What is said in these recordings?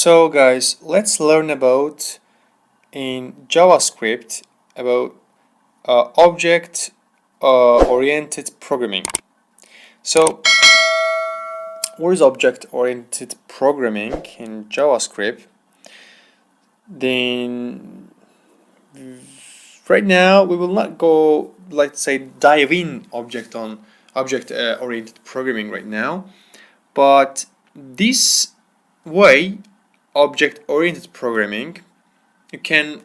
So guys, let's learn about in JavaScript about object-oriented programming. So what is object-oriented programming in JavaScript? Then right now we will not go, let's say, dive in object-oriented programming right now, but this way object-oriented programming you can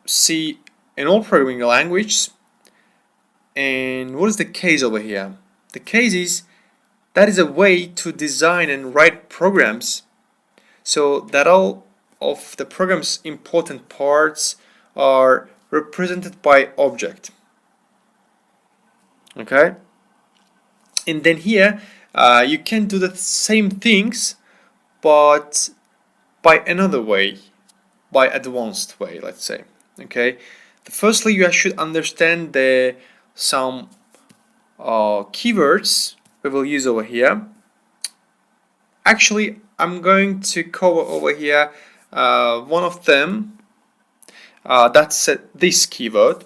see in all programming languages. And what is the case over here? The case is that is a way to design and write programs so that all of the program's important parts are represented by object. Okay, and then here you can do the same things but by another way, by advanced way, let's say. Okay, firstly you should understand some keywords we will use over here. Actually, I'm going to cover over here one of them. That's this keyword.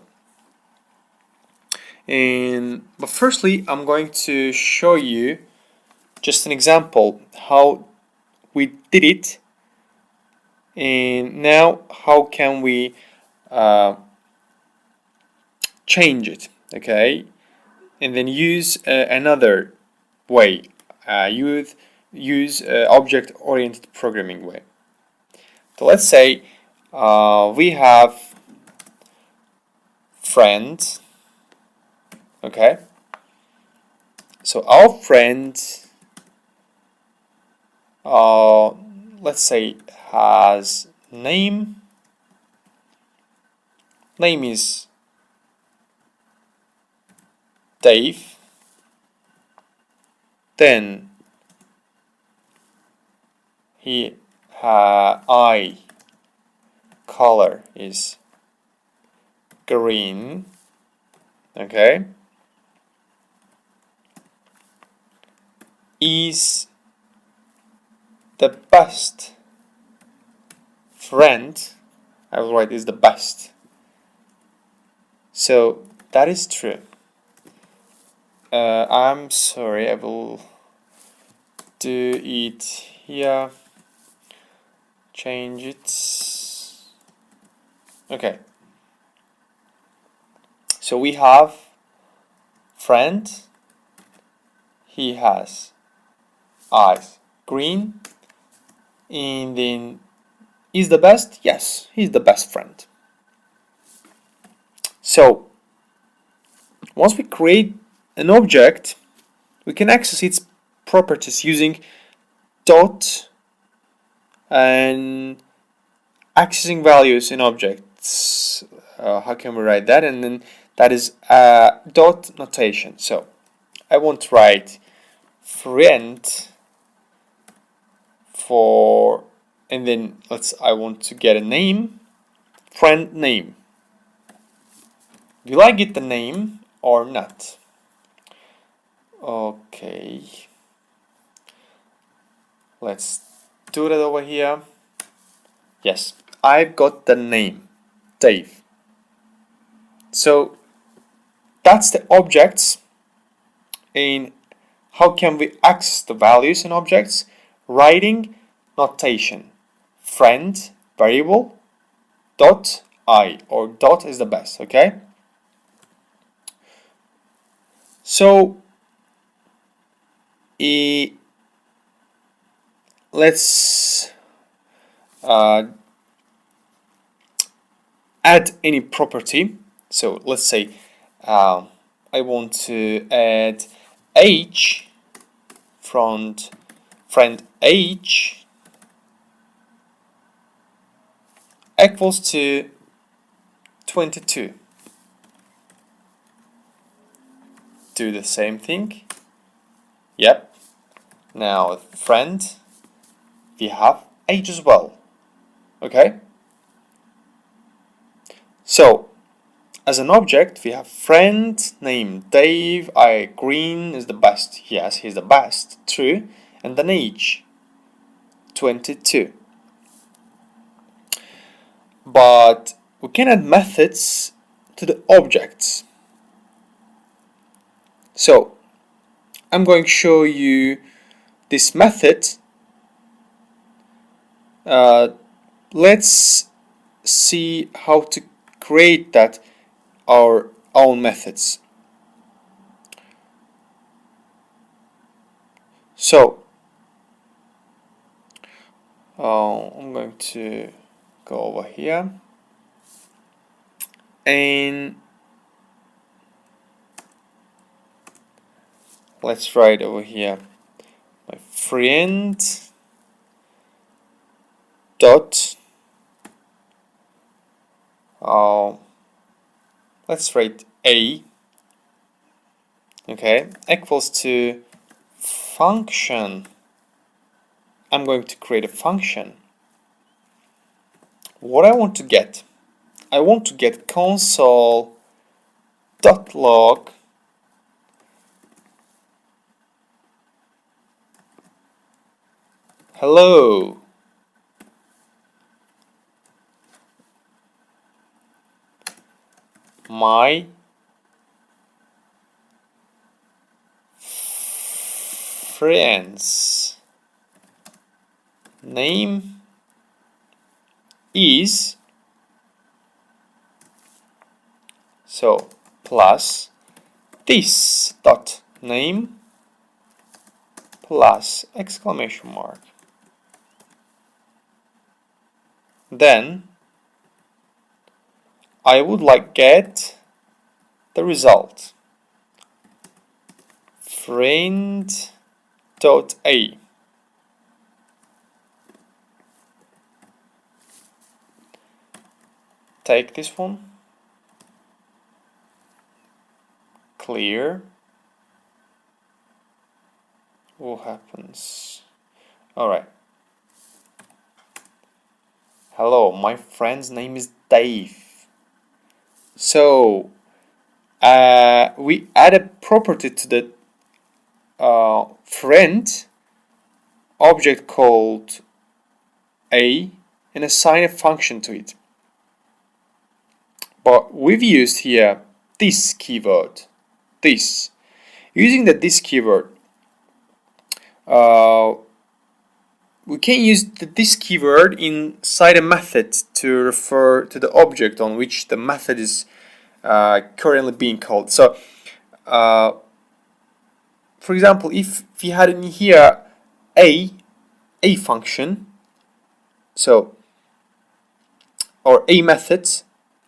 But firstly, I'm going to show you just an example how we did it, and now how can we change it. Okay, and then use another way. Use object-oriented programming way. So let's say we have friend. Okay, so our friend let's say has name is Dave, then eye color is green. Okay, is the best friend. I will write is the best. So that is true. I'm sorry, I will do it here. Change it. Okay. So we have friend. He has eyes green. And then is the best? Yes, he's the best friend. So once we create an object, we can access its properties using dot and accessing values in objects. How can we write that? And then that is dot notation. So I want to write friend for, and then I want to get a name, friend name. Will I get the name or not? Okay, let's do that over here. Yes, I've got the name, Dave. So that's the objects. And how can we access the values in objects? Writing notation, friend variable dot I, or dot is the best. Okay, so let's add any property. So let's say I want to add age from friend age equals to 22. Do the same thing. Yep. Now friend, we have age as well. Okay. So as an object, we have friend named Dave. Green is the best. Yes, he's the best. True. And then age 22. But we can add methods to the objects. So I'm going to show you this method. Let's see how to create that our own methods. So I'm going to go over here and let's write over here my friend dot let's write a, okay, equals to function. I'm going to create a function. What I want to get, I want to get console.log hello. My friend's name is, so plus this dot name plus exclamation mark. Then I would like get the result friend.a. Take this one, clear. What happens? Alright. Hello, my friend's name is Dave. So we add a property to the friend object called a and assign a function to it. But we've used here this keyword, this. Using this keyword, we can use this keyword inside a method to refer to the object on which the method is currently being called. So, for example, if we had in here a function, so or a method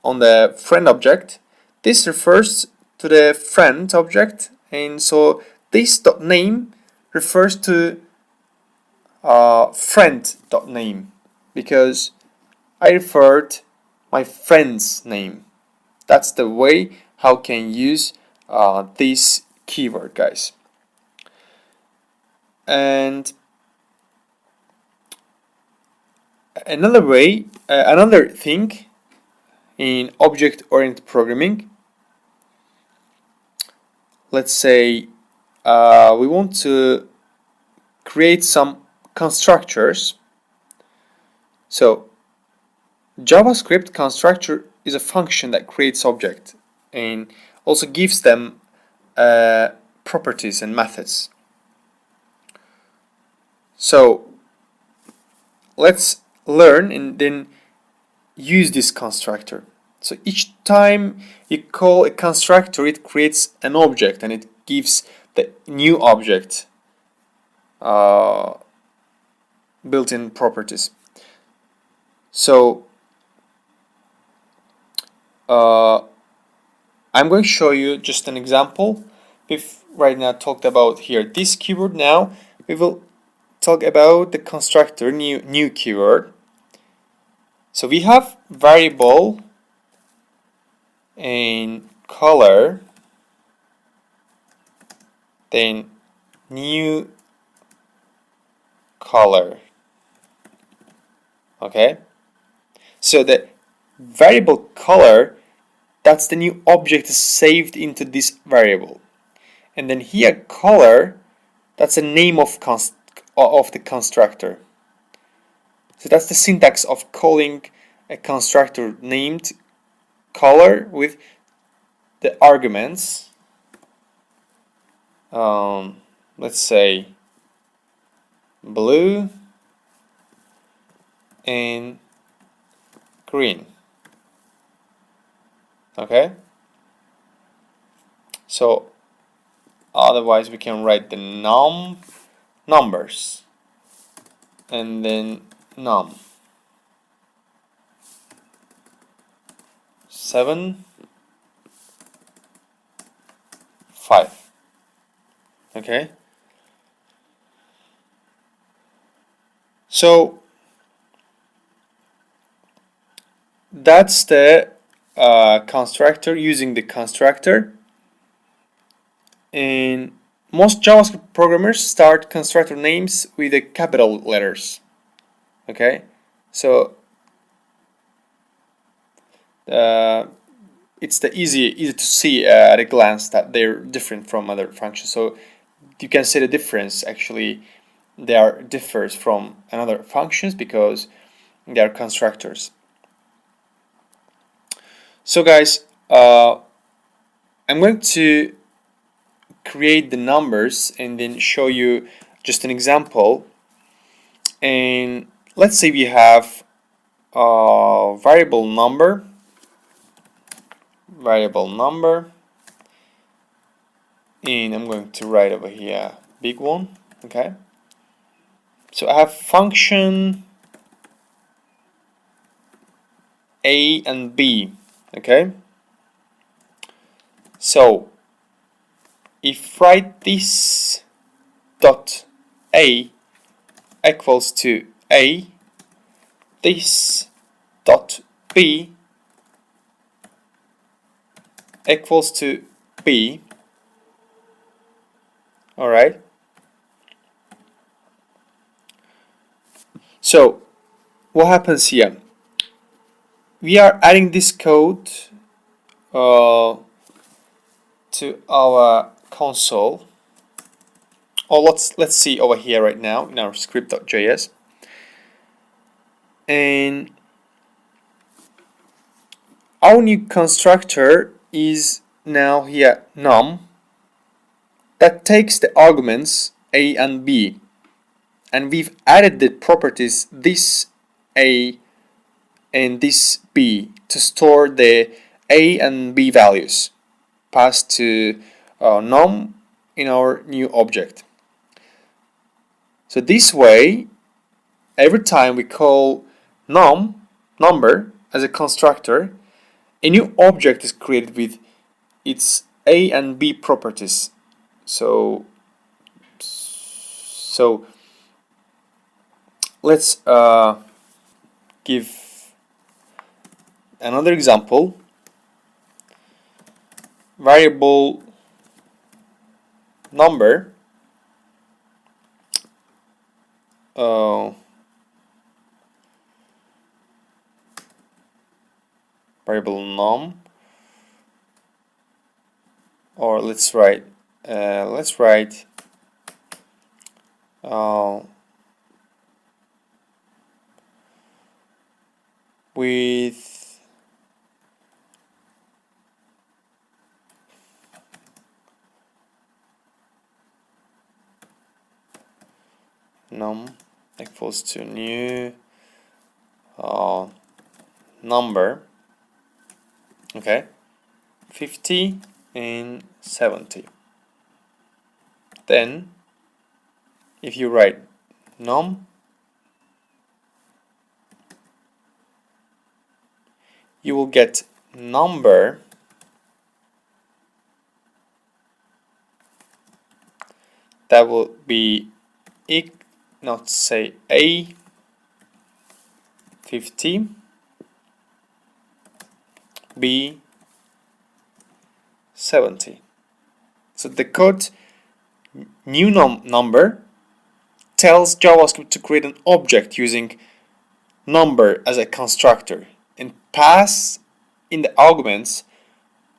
on the friend object, this refers to the friend object, and so this dot name refers to friend.name because I referred my friend's name. That's the way how can use this keyword, guys. And another way, another thing in object-oriented programming, let's say we want to create some constructors. So JavaScript constructor is a function that creates objects and also gives them properties and methods. So let's learn and then use this constructor. So each time you call a constructor, it creates an object and it gives the new object built-in properties. So I'm going to show you just an example. We've right now talked about here this keyword. Now we will talk about the constructor, new keyword. So we have variable and color, then new color. Okay, so the variable color, that's the new object saved into this variable, and then here color, that's the name of the constructor. So that's the syntax of calling a constructor named color with the arguments, let's say blue and green. Okay, so otherwise we can write the numbers and then num 7 5. Okay, so that's the constructor, using the constructor. And most JavaScript programmers start constructor names with the capital letters. Okay, so it's the easy to see at a glance that they're different from other functions. So you can see the difference. Actually, they are differs from another functions because they are constructors. So guys, I'm going to create the numbers and then show you just an example. And let's say we have a variable number, and I'm going to write over here big one. Okay, so I have function a and b. Okay, so if write this dot a equals to a, this dot b equals to b. All right, so what happens here? We are adding this code to our console. Or let's see over here right now in our script.js. And our new constructor is now here num, that takes the arguments a and b, and we've added the properties this a and this b to store the a and b values passed to num in our new object. So this way, every time we call number as a constructor, a new object is created with its a and b properties. So let's give another example. Variable number variable num, or let's write with num equals to new number. Okay, 50 and 70. Then if you write num, you will get number that will be not say a 50, b 70. So the code new number tells JavaScript to create an object using number as a constructor and pass in the arguments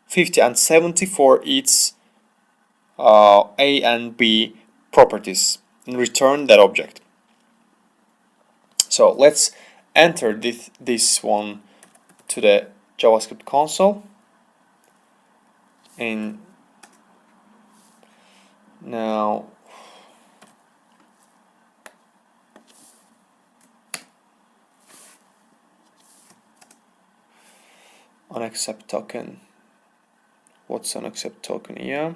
50 and 70 for its a and b properties and return that object. So let's enter this one to the JavaScript console, and now on accept token. What's on accept token here?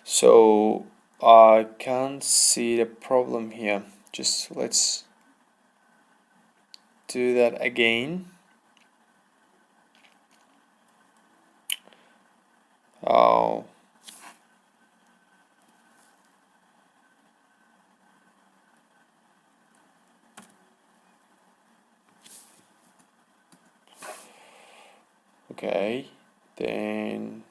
So I can't see the problem here. Just let's do that again. Oh. Okay, then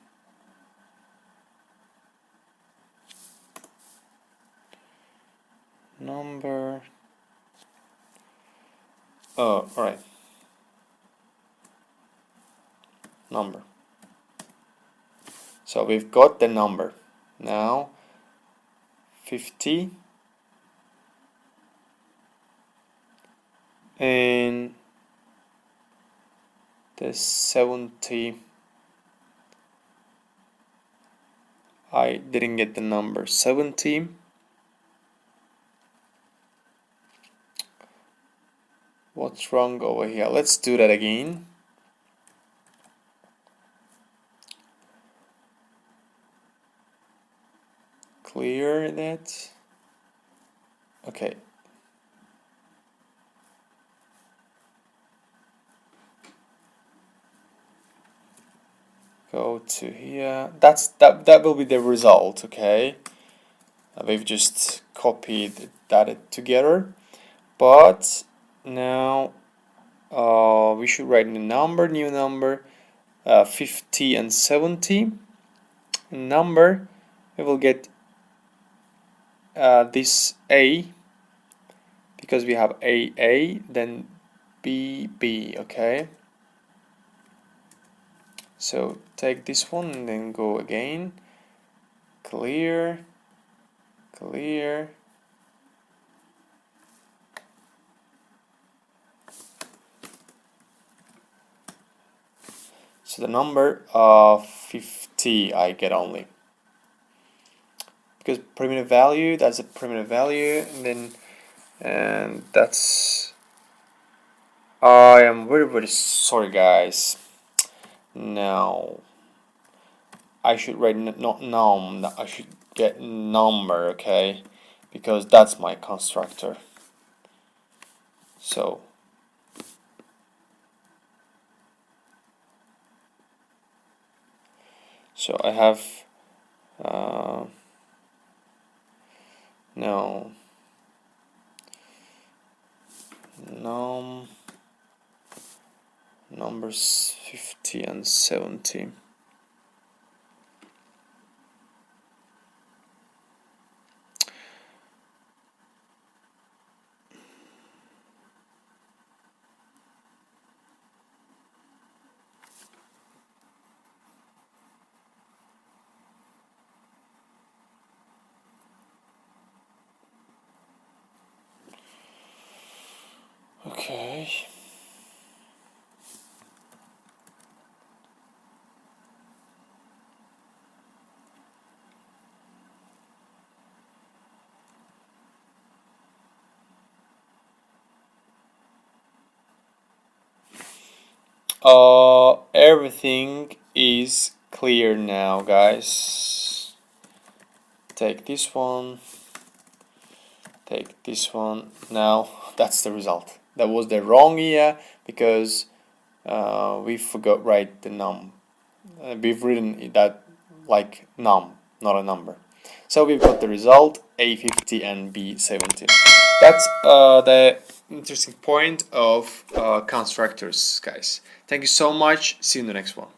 number. Oh, all right. Number. So we've got the number. Now 50 and the 70. I didn't get the number 70. What's wrong over here? Let's do that again. Clear that. Okay. Go to here. That will be the result. Okay. We've just copied that together, but now we should write a number, new number, 50 and 70. Number, we will get this A, because we have A, then B, okay. So take this one and then go again, clear. So the number 50 I get only, because primitive value, that's a primitive value, and that's, I am very sorry guys. Now I should write not num, I should get number, okay, because that's my constructor. So I have no num numbers 50 and 70. Okay. Everything is clear now, guys. Take this one. Take this one. Now that's the result. That was the wrong here because we forgot write the num. We've written that like num, not a number. So we've got the result A50 and B70. That's the interesting point of constructors, guys. Thank you so much. See you in the next one.